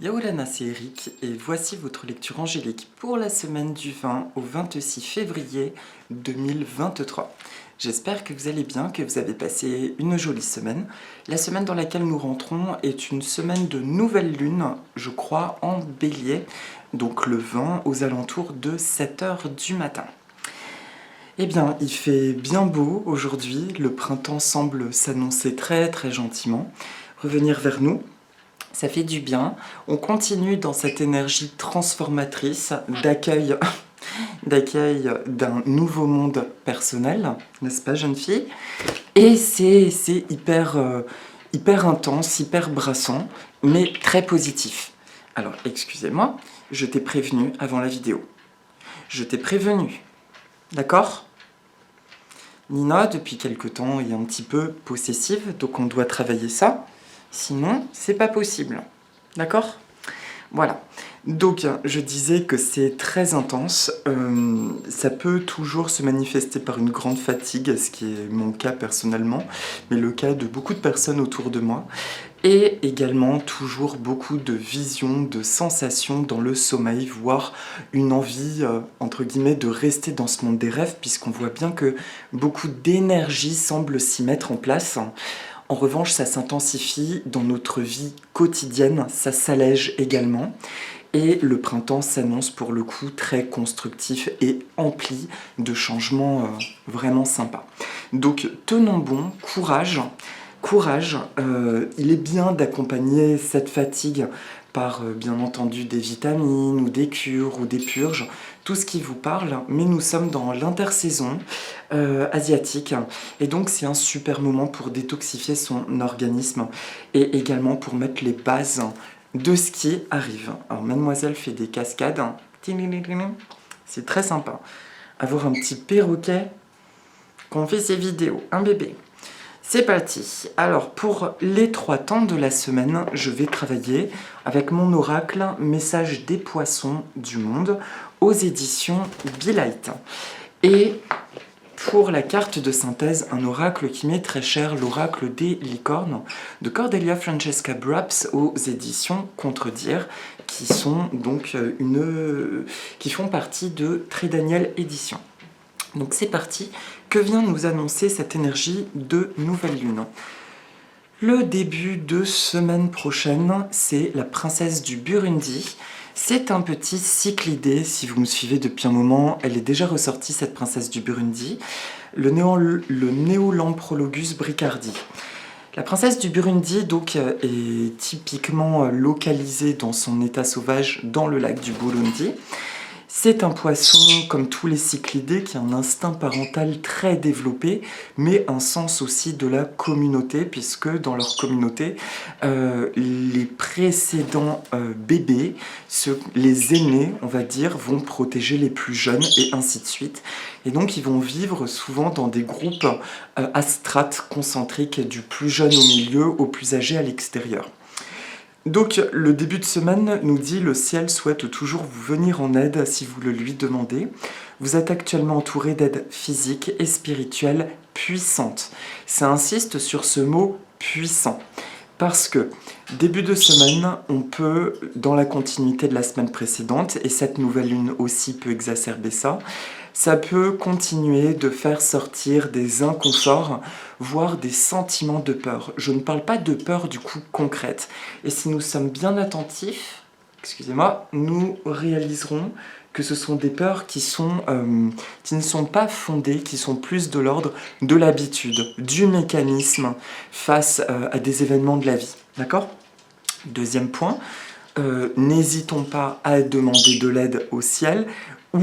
Yaolana, c'est Eric et voici votre lecture angélique pour la semaine du 20 au 26 février 2023. J'espère que vous allez bien, que vous avez passé une jolie semaine. La semaine dans laquelle nous rentrons est une semaine de nouvelle lune, je crois, en bélier, donc le 20 aux alentours de 7 heures du matin. Eh bien, il fait bien beau aujourd'hui, le printemps semble s'annoncer très gentiment, revenir vers nous. Ça fait du bien. On continue dans cette énergie transformatrice d'accueil d'un nouveau monde personnel, n'est-ce pas, jeune fille? Et c'est hyper intense, hyper brassant, mais très positif. Alors, excusez-moi, je t'ai prévenu avant la vidéo. Je t'ai prévenu, d'accord? Nina, depuis quelque temps, est un petit peu possessive, donc on doit travailler ça. Sinon, c'est pas possible. D'accord? Voilà. Donc, je disais que c'est très intense. Ça peut toujours se manifester par une grande fatigue, ce qui est mon cas personnellement, mais le cas de beaucoup de personnes autour de moi. Et également toujours beaucoup de visions, de sensations dans le sommeil, voire une envie, entre guillemets, de rester dans ce monde des rêves, puisqu'on voit bien que beaucoup d'énergie semble s'y mettre en place. En revanche, ça s'intensifie dans notre vie quotidienne, ça s'allège également. Et le printemps s'annonce pour le coup très constructif et empli de changements vraiment sympas. Donc tenons bon, courage. Courage, il est bien d'accompagner cette fatigue par bien entendu des vitamines ou des cures ou des purges, tout ce qui vous parle, mais nous sommes dans l'intersaison asiatique et donc c'est un super moment pour détoxifier son organisme et également pour mettre les bases de ce qui arrive. Alors mademoiselle fait des cascades, c'est très sympa. Avoir un petit perroquet quand on fait ses vidéos, un bébé. C'est parti. Alors pour les 3 temps de la semaine, je vais travailler avec mon oracle Message des poissons du monde aux éditions Be Light. Et pour la carte de synthèse, un oracle qui m'est très cher, l'oracle des licornes de Cordelia Francesca Braps aux éditions Contredire, qui sont donc qui font partie de Très Daniel Édition. Donc c'est parti, que vient nous annoncer cette énergie de nouvelle lune? Le début de semaine prochaine, c'est la princesse du Burundi. C'est un petit cyclidé, si vous me suivez depuis un moment, elle est déjà ressortie cette princesse du Burundi, le Néolamprologus bricardi. La princesse du Burundi donc, est typiquement localisée dans son état sauvage dans le lac du Burundi. C'est un poisson, comme tous les cyclidés, qui a un instinct parental très développé, mais un sens aussi de la communauté, puisque dans leur communauté, les précédents bébés, les aînés, on va dire, vont protéger les plus jeunes, et ainsi de suite. Et donc, ils vont vivre souvent dans des groupes à strates concentriques, du plus jeune au milieu, au plus âgé à l'extérieur. Donc le début de semaine nous dit le ciel souhaite toujours vous venir en aide si vous le lui demandez. Vous êtes actuellement entouré d'aides physiques et spirituelles puissantes. Ça insiste sur ce mot puissant. Parce que début de semaine, on peut, dans la continuité de la semaine précédente, et cette nouvelle lune aussi peut exacerber ça, ça peut continuer de faire sortir des inconforts, voire des sentiments de peur. Je ne parle pas de peur du coup concrète. Et si nous sommes bien attentifs, excusez-moi, nous réaliserons que ce sont des peurs qui ne sont pas fondées, qui sont plus de l'ordre de l'habitude, du mécanisme face à des événements de la vie. D'accord ? Deuxième point, n'hésitons pas à demander de l'aide au ciel ou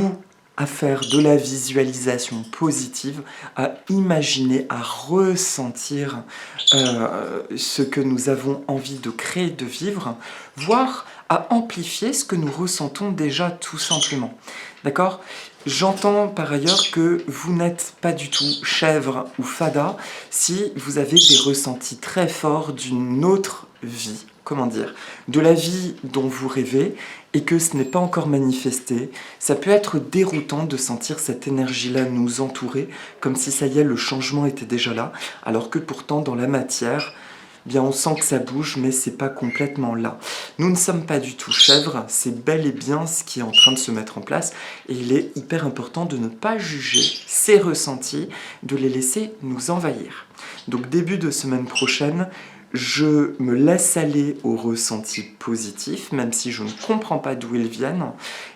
à faire de la visualisation positive, à imaginer, à ressentir ce que nous avons envie de créer, de vivre, voire à amplifier ce que nous ressentons déjà tout simplement. D'accord ? J'entends par ailleurs que vous n'êtes pas du tout chèvre ou fada si vous avez des ressentis très forts d'une autre vie, comment dire, de la vie dont vous rêvez et que ce n'est pas encore manifesté. Ça peut être déroutant de sentir cette énergie-là nous entourer, comme si ça y est, le changement était déjà là, alors que pourtant dans la matière, bien on sent que ça bouge, mais c'est pas complètement là. Nous ne sommes pas du tout chèvres, c'est bel et bien ce qui est en train de se mettre en place, et il est hyper important de ne pas juger ces ressentis, de les laisser nous envahir. Donc début de semaine prochaine, je me laisse aller aux ressentis positifs, même si je ne comprends pas d'où ils viennent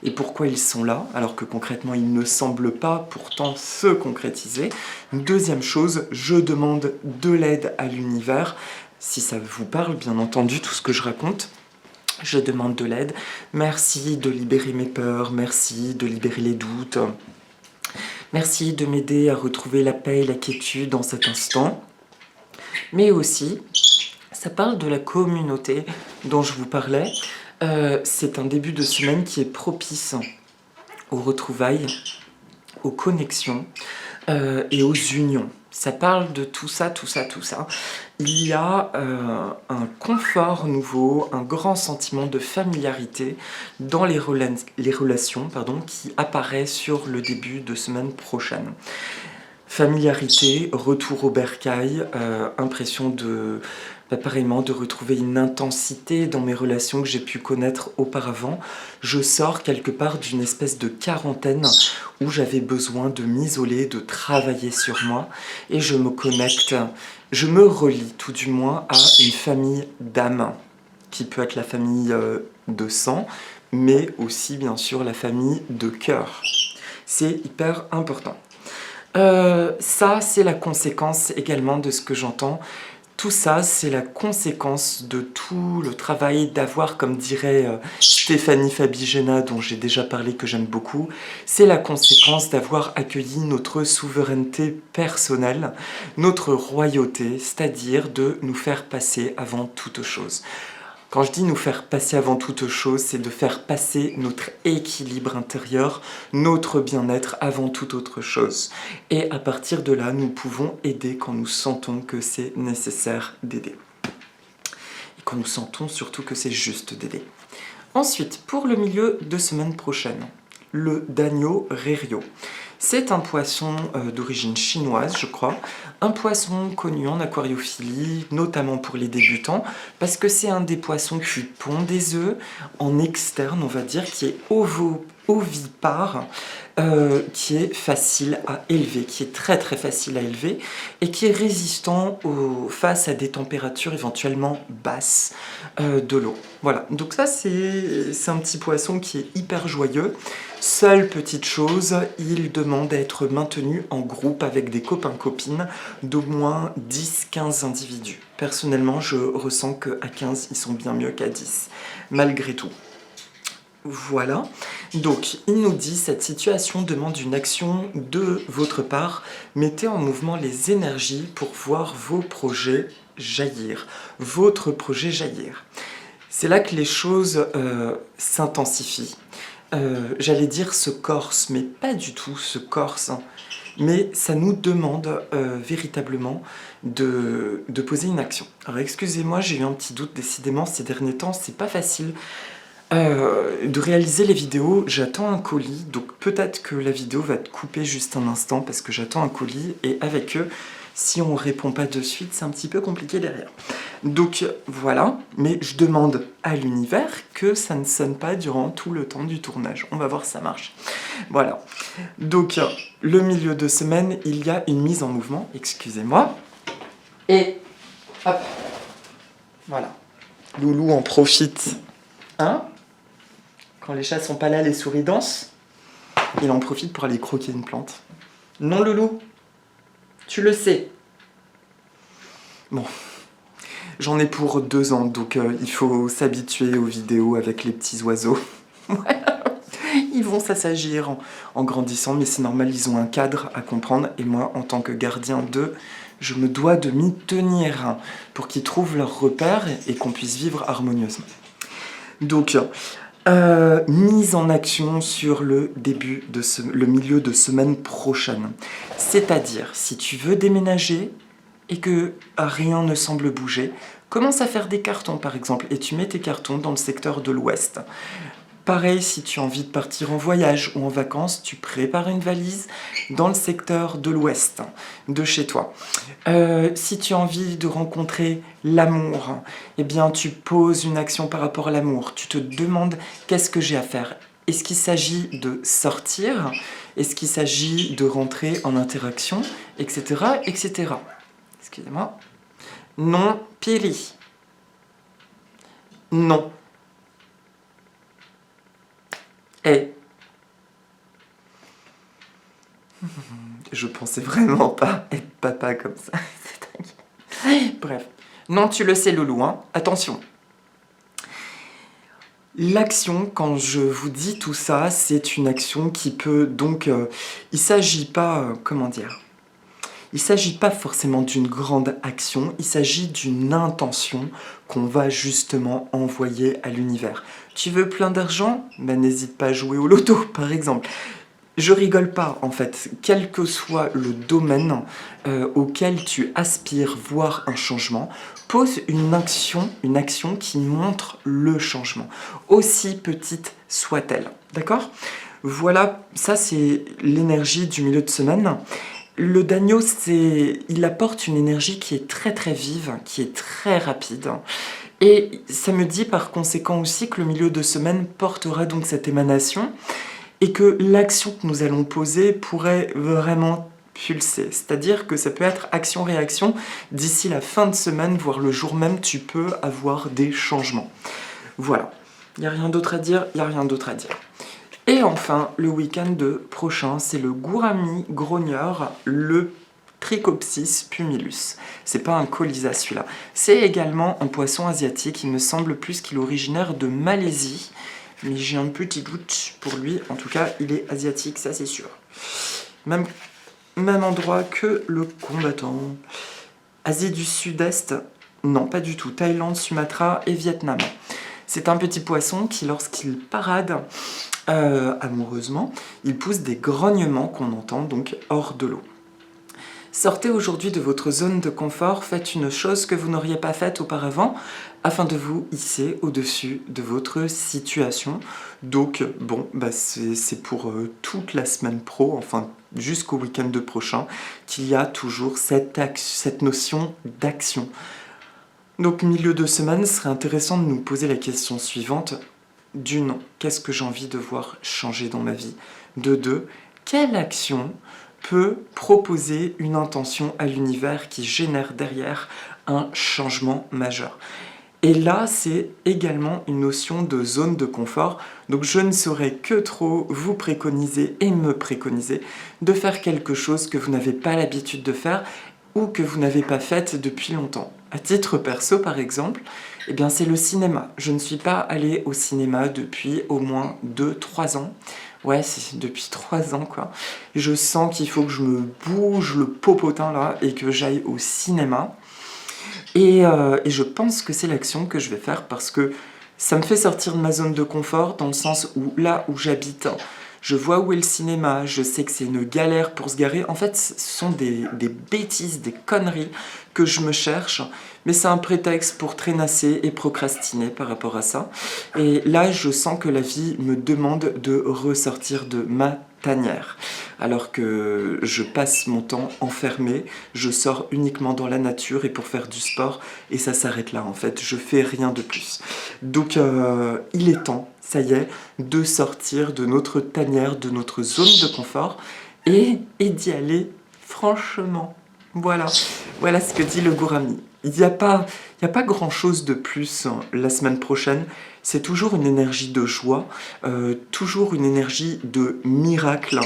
et pourquoi ils sont là, alors que concrètement ils ne semblent pas pourtant se concrétiser. Deuxième chose, je demande de l'aide à l'univers. Si ça vous parle, bien entendu, tout ce que je raconte, je demande de l'aide. Merci de libérer mes peurs, merci de libérer les doutes. Merci de m'aider à retrouver la paix et la quiétude dans cet instant. Mais aussi, ça parle de la communauté dont je vous parlais. C'est un début de semaine qui est propice aux retrouvailles, aux connexions et aux unions. Ça parle de tout ça, tout ça, tout ça. Il y a un confort nouveau, un grand sentiment de familiarité dans les relations qui apparaît sur le début de semaine prochaine. Familiarité, retour au bercail, impression pareillement de retrouver une intensité dans mes relations que j'ai pu connaître auparavant. Je sors quelque part d'une espèce de quarantaine où j'avais besoin de m'isoler, de travailler sur moi, et je me connecte, je me relie tout du moins à une famille d'âme, qui peut être la famille de sang, mais aussi bien sûr la famille de cœur. C'est hyper important. Ça, c'est la conséquence également de ce que j'entends. Tout ça, c'est la conséquence de tout le travail d'avoir, comme dirait Stéphanie Fabigena, dont j'ai déjà parlé, que j'aime beaucoup, c'est la conséquence d'avoir accueilli notre souveraineté personnelle, notre royauté, c'est-à-dire de nous faire passer avant toute chose. Quand je dis nous faire passer avant toute chose, c'est de faire passer notre équilibre intérieur, notre bien-être avant toute autre chose. Et à partir de là, nous pouvons aider quand nous sentons que c'est nécessaire d'aider. Et quand nous sentons surtout que c'est juste d'aider. Ensuite, pour le milieu de semaine prochaine, le Danio Rerio. C'est un poisson d'origine chinoise, je crois, un poisson connu en aquariophilie, notamment pour les débutants, parce que c'est un des poissons qui pond des œufs en externe, on va dire, qui est ovipare, qui est facile à élever, qui est très très facile à élever, et qui est résistant face à des températures éventuellement basses de l'eau. Voilà, donc ça c'est un petit poisson qui est hyper joyeux. Seule petite chose, il demande à être maintenu en groupe avec des copains-copines d'au moins 10-15 individus. Personnellement, je ressens qu'à 15, ils sont bien mieux qu'à 10, malgré tout. Voilà, donc il nous dit cette situation demande une action de votre part. Mettez en mouvement les énergies pour voir vos projets jaillir, votre projet jaillir. C'est là que les choses s'intensifient. J'allais dire se corse, mais pas du tout se corse. Mais ça nous demande véritablement de poser une action. Alors excusez-moi, j'ai eu un petit doute, décidément ces derniers temps, c'est pas facile de réaliser les vidéos. J'attends un colis, donc peut-être que la vidéo va être coupée juste un instant parce que j'attends un colis, et avec eux, si on répond pas de suite, c'est un petit peu compliqué derrière. Donc voilà, mais je demande à l'univers que ça ne sonne pas durant tout le temps du tournage. On va voir si ça marche. Voilà. Donc le milieu de semaine, il y a une mise en mouvement, excusez-moi. Et hop, voilà. Loulou en profite. Hein? Quand les chats sont pas là, les souris dansent. Il en profite pour aller croquer une plante. Non, Loulou? Tu le sais. Bon. J'en ai pour 2 ans, donc il faut s'habituer aux vidéos avec les petits oiseaux. Voilà. Ils vont s'assagir en grandissant, mais c'est normal, ils ont un cadre à comprendre. Et moi, en tant que gardien d'eux, je me dois de m'y tenir pour qu'ils trouvent leur repère et qu'on puisse vivre harmonieusement. Donc, mise en action sur le milieu de semaine prochaine. C'est-à-dire, si tu veux déménager et que rien ne semble bouger, commence à faire des cartons par exemple, et tu mets tes cartons dans le secteur de l'ouest. Pareil, si tu as envie de partir en voyage ou en vacances, tu prépares une valise dans le secteur de l'ouest de chez toi. Si tu as envie de rencontrer l'amour, eh bien tu poses une action par rapport à l'amour. Tu te demandes qu'est-ce que j'ai à faire. Est-ce qu'il s'agit de sortir? Est-ce qu'il s'agit de rentrer en interaction? Etc. etc. Excusez-moi. Non, Pili. Non. Et je pensais vraiment pas être papa comme ça. C'est dingue. Bref. Non, tu le sais, Loulou, hein. Attention. L'action, quand je vous dis tout ça, c'est une action qui peut donc... il s'agit pas... comment dire? Il s'agit pas forcément d'une grande action, il s'agit d'une intention qu'on va justement envoyer à l'univers. Tu veux plein d'argent? Ben, n'hésite pas à jouer au loto, par exemple. Je rigole pas, en fait. Quel que soit le domaine auquel tu aspires voir un changement, pose une action qui montre le changement, aussi petite soit-elle. D'accord? Voilà, ça c'est l'énergie du milieu de semaine. Le Dagno, il apporte une énergie qui est très très vive, qui est très rapide. Et ça me dit par conséquent aussi que le milieu de semaine portera donc cette émanation et que l'action que nous allons poser pourrait vraiment pulser. C'est-à-dire que ça peut être action-réaction. D'ici la fin de semaine, voire le jour même, tu peux avoir des changements. Voilà. Il n'y a rien d'autre à dire, il n'y a rien d'autre à dire. Et enfin, le week-end prochain, c'est le gourami grogneur, le Trichopsis pumilus. C'est pas un colysa celui-là. C'est également un poisson asiatique, il me semble plus qu'il est originaire de Malaisie, mais j'ai un petit doute pour lui. En tout cas, il est asiatique, ça c'est sûr. Même endroit que le combattant. Asie du Sud-Est, non, pas du tout. Thaïlande, Sumatra et Vietnam. C'est un petit poisson qui, lorsqu'il parade amoureusement, il pousse des grognements qu'on entend donc hors de l'eau. Sortez aujourd'hui de votre zone de confort, faites une chose que vous n'auriez pas faite auparavant afin de vous hisser au-dessus de votre situation. Donc bon, c'est pour toute la semaine pro, enfin jusqu'au week-end prochain, qu'il y a toujours cette notion d'action. Donc milieu de semaine, ce serait intéressant de nous poser la question suivante. D'une, qu'est-ce que j'ai envie de voir changer dans ma vie? De deux, quelle action peut proposer une intention à l'univers qui génère derrière un changement majeur? Et là, c'est également une notion de zone de confort. Donc je ne saurais que trop vous préconiser et me préconiser de faire quelque chose que vous n'avez pas l'habitude de faire ou que vous n'avez pas fait depuis longtemps. À titre perso, par exemple, eh bien, c'est le cinéma. Je ne suis pas allée au cinéma depuis au moins 2-3 ans. Ouais, c'est depuis 3 ans, quoi. Je sens qu'il faut que je me bouge le popotin, là, et que j'aille au cinéma. Et je pense que c'est l'action que je vais faire parce que ça me fait sortir de ma zone de confort dans le sens où, là où j'habite, je vois où est le cinéma, je sais que c'est une galère pour se garer. En fait, ce sont des bêtises, des conneries que je me cherche, mais c'est un prétexte pour traînasser et procrastiner par rapport à ça. Et là, je sens que la vie me demande de ressortir de ma tanière. Alors que je passe mon temps enfermé, je sors uniquement dans la nature et pour faire du sport, et ça s'arrête là en fait, je fais rien de plus. Donc il est temps, ça y est, de sortir de notre tanière, de notre zone de confort, et d'y aller franchement. Voilà ce que dit le gourami. Il n'y a pas grand-chose de plus la semaine prochaine. C'est toujours une énergie de joie, toujours une énergie de miracle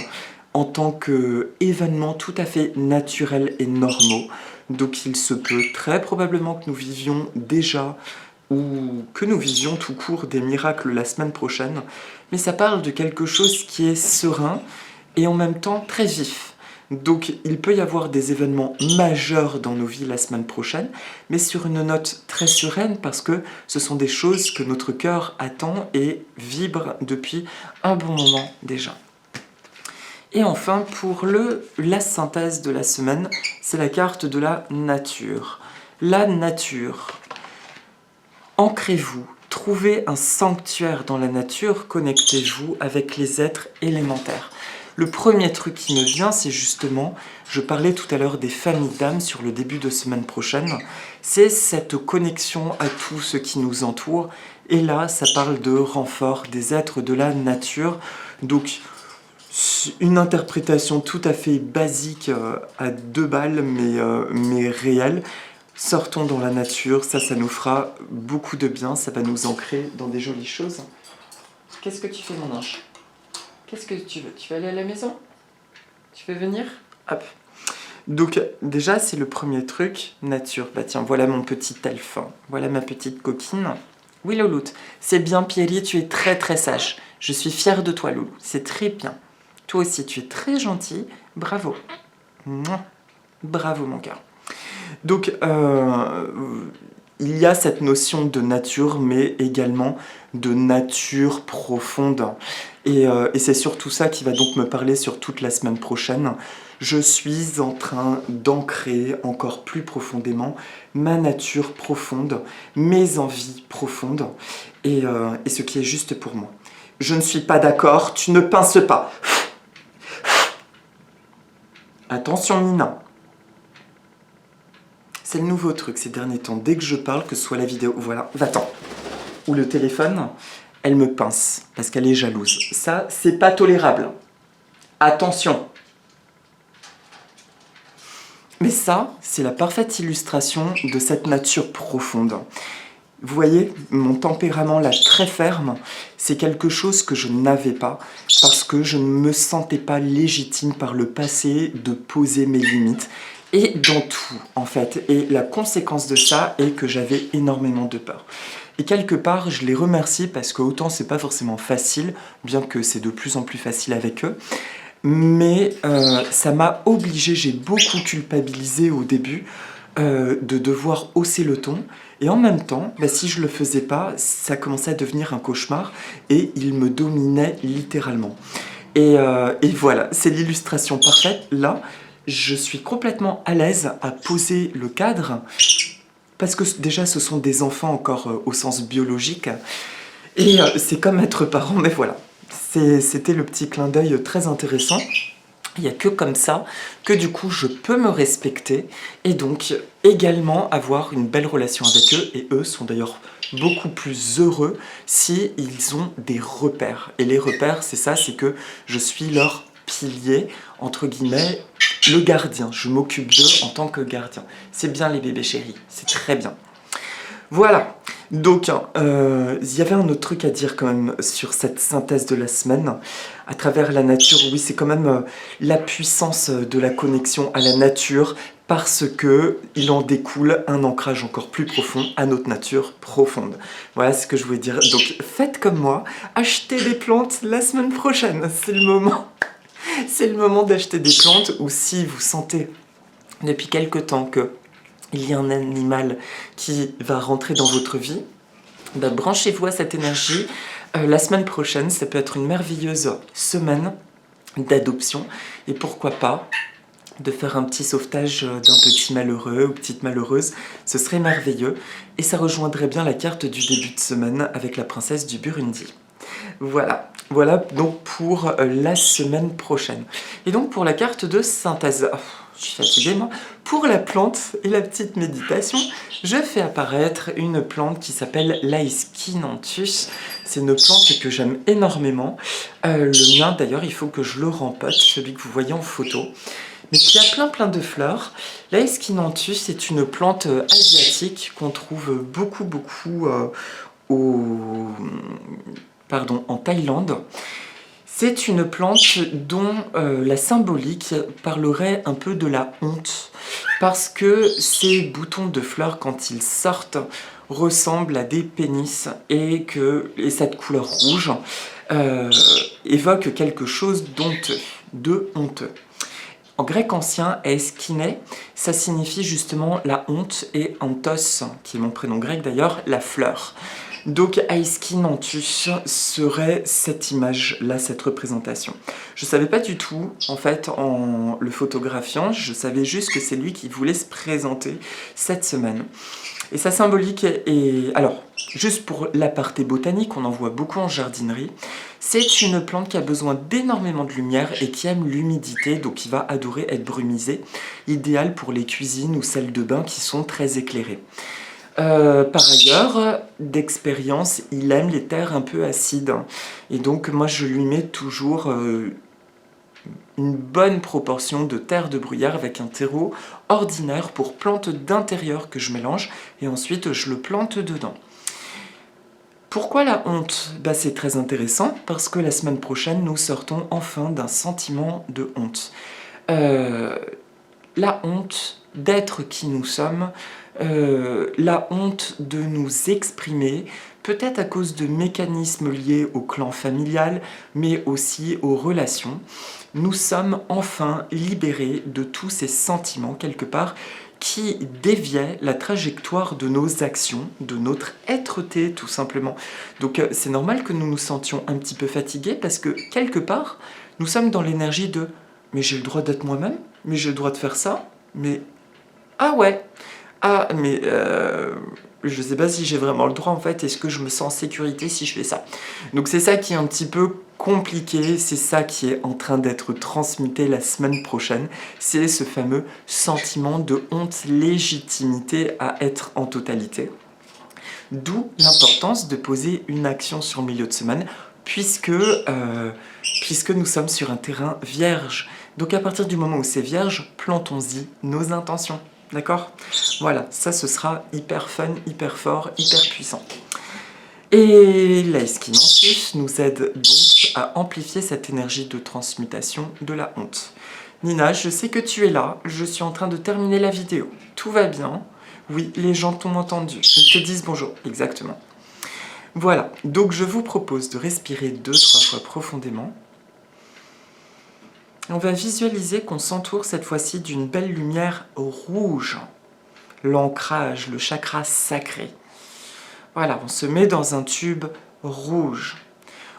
en tant qu'événements tout à fait naturels et normaux. Donc il se peut très probablement que nous vivions déjà ou que nous visions tout court des miracles la semaine prochaine. Mais ça parle de quelque chose qui est serein et en même temps très vif. Donc il peut y avoir des événements majeurs dans nos vies la semaine prochaine, mais sur une note très sereine parce que ce sont des choses que notre cœur attend et vibre depuis un bon moment déjà. Et enfin, pour la synthèse de la semaine, c'est la carte de la nature. La nature. Ancrez-vous, Trouvez un sanctuaire dans la nature, connectez-vous avec les êtres élémentaires. Le premier truc qui me vient, c'est justement, je parlais tout à l'heure des familles d'âmes sur le début de semaine prochaine, c'est cette connexion à tout ce qui nous entoure. Et là, ça parle de renfort des êtres de la nature. Donc, une interprétation tout à fait basique à 2 balles, mais réelle. Sortons dans la nature, ça nous fera beaucoup de bien, ça va nous ancrer dans des jolies choses. Qu'est-ce que tu fais, mon ange? Qu'est-ce que tu veux? Tu veux aller à la maison? Tu veux venir? Hop. Donc déjà, c'est le premier truc, nature. Bah tiens, voilà mon petit elfe, voilà ma petite coquine. Oui, Louloute, c'est bien, Pierry, tu es très très sage. Je suis fière de toi, Loulou, c'est très bien. Toi aussi, tu es très gentil, bravo. Mouah. Bravo, mon cœur. Donc, il y a cette notion de nature, mais également de nature profonde. Et c'est surtout ça qui va donc me parler sur toute la semaine prochaine. Je suis en train d'ancrer encore plus profondément ma nature profonde, mes envies profondes, et ce qui est juste pour moi. Je ne suis pas d'accord, tu ne pinces pas. Attention, Nina. C'est le nouveau truc ces derniers temps. Dès que je parle, que ce soit la vidéo, voilà, va-t'en. Ou le téléphone, elle me pince parce qu'elle est jalouse. Ça, c'est pas tolérable. Attention. Mais ça, c'est la parfaite illustration de cette nature profonde. Vous voyez, mon tempérament là, très ferme, c'est quelque chose que je n'avais pas parce que je ne me sentais pas légitime par le passé de poser mes limites. Et dans tout, en fait. Et la conséquence de ça est que j'avais énormément de peur. Et quelque part, je les remercie parce que autant c'est pas forcément facile, bien que c'est de plus en plus facile avec eux, mais ça m'a obligé, j'ai beaucoup culpabilisé au début, de devoir hausser le ton. Et en même temps, bah, si je le faisais pas, ça commençait à devenir un cauchemar et il me dominait littéralement. Et voilà, c'est l'illustration parfaite. Là, je suis complètement à l'aise à poser le cadre parce que déjà ce sont des enfants encore au sens biologique et c'est comme être parent, mais voilà, c'était le petit clin d'œil très intéressant. Il n'y a que comme ça que du coup je peux me respecter et donc également avoir une belle relation avec eux, et eux sont d'ailleurs beaucoup plus heureux si ils ont des repères. Et les repères, c'est ça, c'est que je suis leur pilier, entre guillemets, le gardien. Je m'occupe d'eux en tant que gardien. C'est bien les bébés chéris, c'est très bien. Voilà, donc il y avait un autre truc à dire quand même sur cette synthèse de la semaine. À travers la nature, oui, c'est quand même la puissance de la connexion à la nature parce que il en découle un ancrage encore plus profond à notre nature profonde. Voilà ce que je voulais dire. Donc faites comme moi, achetez des plantes la semaine prochaine, c'est le moment. C'est le moment d'acheter des plantes, ou si vous sentez depuis quelque temps que il y a un animal qui va rentrer dans votre vie, bah, branchez-vous à cette énergie. La semaine prochaine, ça peut être une merveilleuse semaine d'adoption. Et pourquoi pas de faire un petit sauvetage d'un petit malheureux ou petite malheureuse. Ce serait merveilleux. Et ça rejoindrait bien la carte du début de semaine avec la princesse du Burundi. Voilà. Voilà donc pour la semaine prochaine. Et donc pour la carte de synthèse, je suis fatiguée moi, pour la plante et la petite méditation, je fais apparaître une plante qui s'appelle l'Aeskinanthus. C'est une plante que j'aime énormément. Le mien d'ailleurs, il faut que je le rempote, celui que vous voyez en photo. Mais qui a plein de fleurs. L'Aeskinanthus est une plante asiatique qu'on trouve beaucoup en Thaïlande. C'est une plante dont la symbolique parlerait un peu de la honte, parce que ces boutons de fleurs, quand ils sortent, ressemblent à des pénis et cette couleur rouge évoque quelque chose d'honteux, de honteux. En grec ancien, eiskiné, ça signifie justement la honte, et anthos, qui est mon prénom grec d'ailleurs, la fleur. Donc Aiskin Antus serait cette image-là, cette représentation. Je ne savais pas du tout, en fait, en le photographiant, je savais juste que c'est lui qui voulait se présenter cette semaine. Et sa symbolique est... Alors, juste pour l'aparté botanique, on en voit beaucoup en jardinerie, c'est une plante qui a besoin d'énormément de lumière et qui aime l'humidité, donc qui va adorer être brumisée, idéal pour les cuisines ou salles de bain qui sont très éclairées. Par ailleurs, d'expérience, il aime les terres un peu acides. Et donc, moi, je lui mets toujours une bonne proportion de terre de bruyère avec un terreau ordinaire pour plantes d'intérieur que je mélange. Et ensuite, je le plante dedans. Pourquoi la honte? C'est très intéressant parce que la semaine prochaine, nous sortons enfin d'un sentiment de honte. La honte d'être qui nous sommes, la honte de nous exprimer, peut-être à cause de mécanismes liés au clan familial, mais aussi aux relations. Nous sommes enfin libérés de tous ces sentiments, quelque part, qui déviaient la trajectoire de nos actions, de notre être-té, tout simplement. Donc c'est normal que nous nous sentions un petit peu fatigués, parce que, quelque part, nous sommes dans l'énergie de « mais j'ai le droit d'être moi-même, mais j'ai le droit de faire ça, mais... ah ouais, ah mais je sais pas si j'ai vraiment le droit en fait, est-ce que je me sens en sécurité si je fais ça ?» Donc c'est ça qui est un petit peu compliqué, c'est ça qui est en train d'être transmuté la semaine prochaine, c'est ce fameux sentiment de honte, légitimité à être en totalité. D'où l'importance de poser une action sur le milieu de semaine, puisque nous sommes sur un terrain vierge. Donc à partir du moment où c'est vierge, plantons-y nos intentions. D'accord? Voilà, ça ce sera hyper fun, hyper fort, hyper puissant. Et l'Aiskin Antus nous aide donc à amplifier cette énergie de transmutation de la honte. Nina, je sais que tu es là, je suis en train de terminer la vidéo. Tout va bien? Oui, les gens t'ont entendu, ils te disent bonjour, exactement. Voilà, donc je vous propose de respirer 2-3 fois profondément. On va visualiser qu'on s'entoure cette fois-ci d'une belle lumière rouge. L'ancrage, le chakra sacré. Voilà, on se met dans un tube rouge.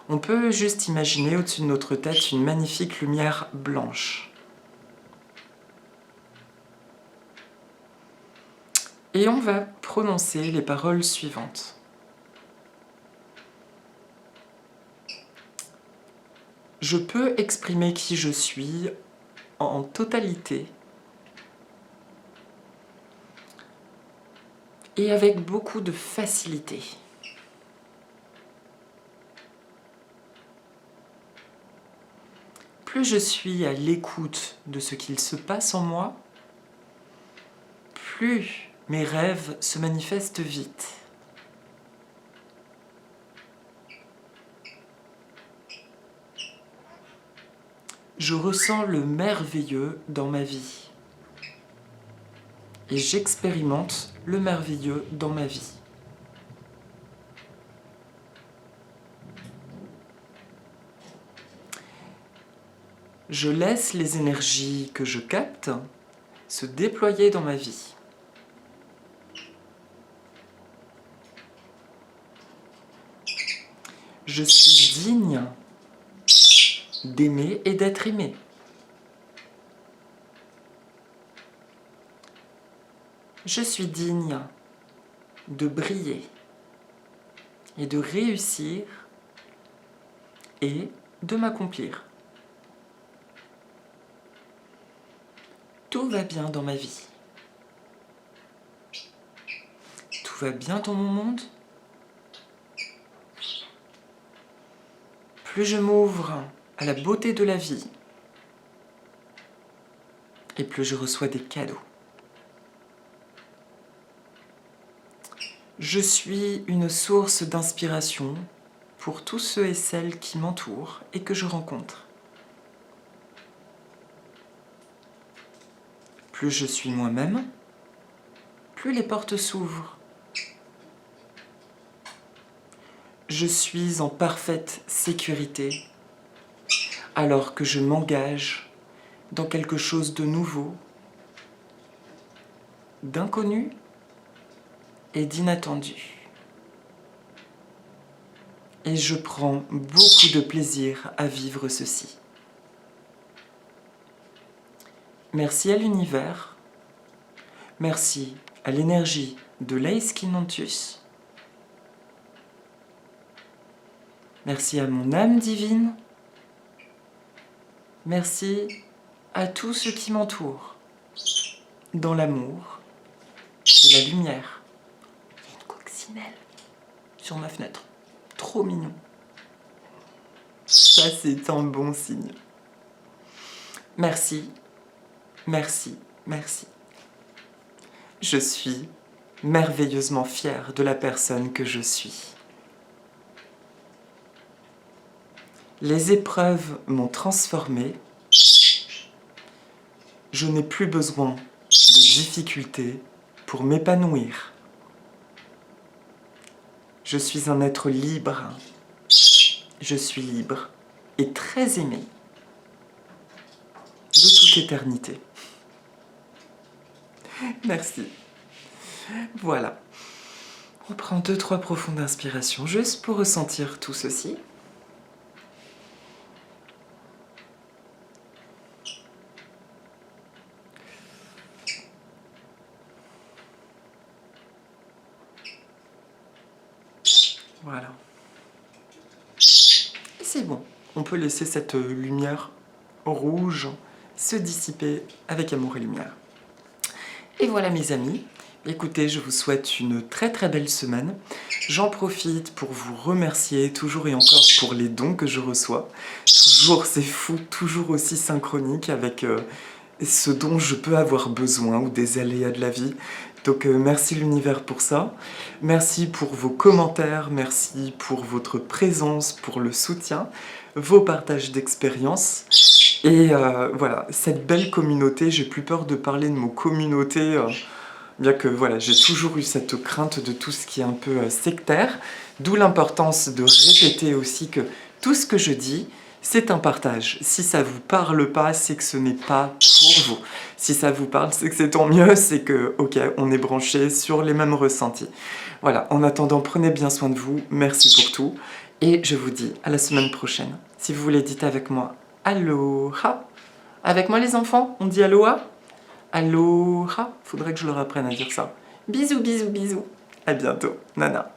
On peut juste imaginer au-dessus de notre tête une magnifique lumière blanche. Et on va prononcer les paroles suivantes. Je peux exprimer qui je suis en totalité et avec beaucoup de facilité. Plus je suis à l'écoute de ce qu'il se passe en moi, plus mes rêves se manifestent vite. Je ressens le merveilleux dans ma vie. Et j'expérimente le merveilleux dans ma vie. Je laisse les énergies que je capte se déployer dans ma vie. Je suis digne d'aimer et d'être aimé. Je suis digne de briller et de réussir et de m'accomplir. Tout va bien dans ma vie. Tout va bien dans mon monde. Plus je m'ouvre à la beauté de la vie, et plus je reçois des cadeaux. Je suis une source d'inspiration pour tous ceux et celles qui m'entourent et que je rencontre. Plus je suis moi-même, plus les portes s'ouvrent. Je suis en parfaite sécurité alors que je m'engage dans quelque chose de nouveau, d'inconnu et d'inattendu. et je prends beaucoup de plaisir à vivre ceci. Merci à l'univers, merci à l'énergie de l'Aeskinanthus, merci à mon âme divine, merci à tout ce qui m'entoure, dans l'amour et la lumière. Il y a une coccinelle sur ma fenêtre, trop mignon. Ça, c'est un bon signe. Merci, merci, merci. Je suis merveilleusement fière de la personne que je suis. Les épreuves m'ont transformée. Je n'ai plus besoin de difficultés pour m'épanouir. Je suis un être libre. Je suis libre et très aimé de toute éternité. Merci. Voilà. On prend 2-3 profondes inspirations juste pour ressentir tout ceci. Voilà. Et c'est bon. On peut laisser cette lumière rouge se dissiper avec amour et lumière. Et voilà mes amis. Écoutez, je vous souhaite une très très belle semaine. J'en profite pour vous remercier toujours et encore pour les dons que je reçois. Toujours, c'est fou, toujours aussi synchronique avec ce dont je peux avoir besoin ou des aléas de la vie. Donc merci l'univers pour ça. Merci pour vos commentaires, merci pour votre présence, pour le soutien, vos partages d'expériences. Et voilà, cette belle communauté, j'ai plus peur de parler de mon communauté, bien que voilà, j'ai toujours eu cette crainte de tout ce qui est un peu sectaire, d'où l'importance de répéter aussi que tout ce que je dis, c'est un partage. Si ça vous parle pas, c'est que ce n'est pas pour vous. Si ça vous parle, c'est que c'est tant mieux, c'est que, ok, on est branché sur les mêmes ressentis. Voilà, en attendant, prenez bien soin de vous, merci pour tout, et je vous dis à la semaine prochaine. Si vous voulez, dites avec moi, aloha. Avec moi les enfants, on dit aloha? Aloha. Faudrait que je leur apprenne à dire ça. Bisous, bisous, bisous. À bientôt. Nana.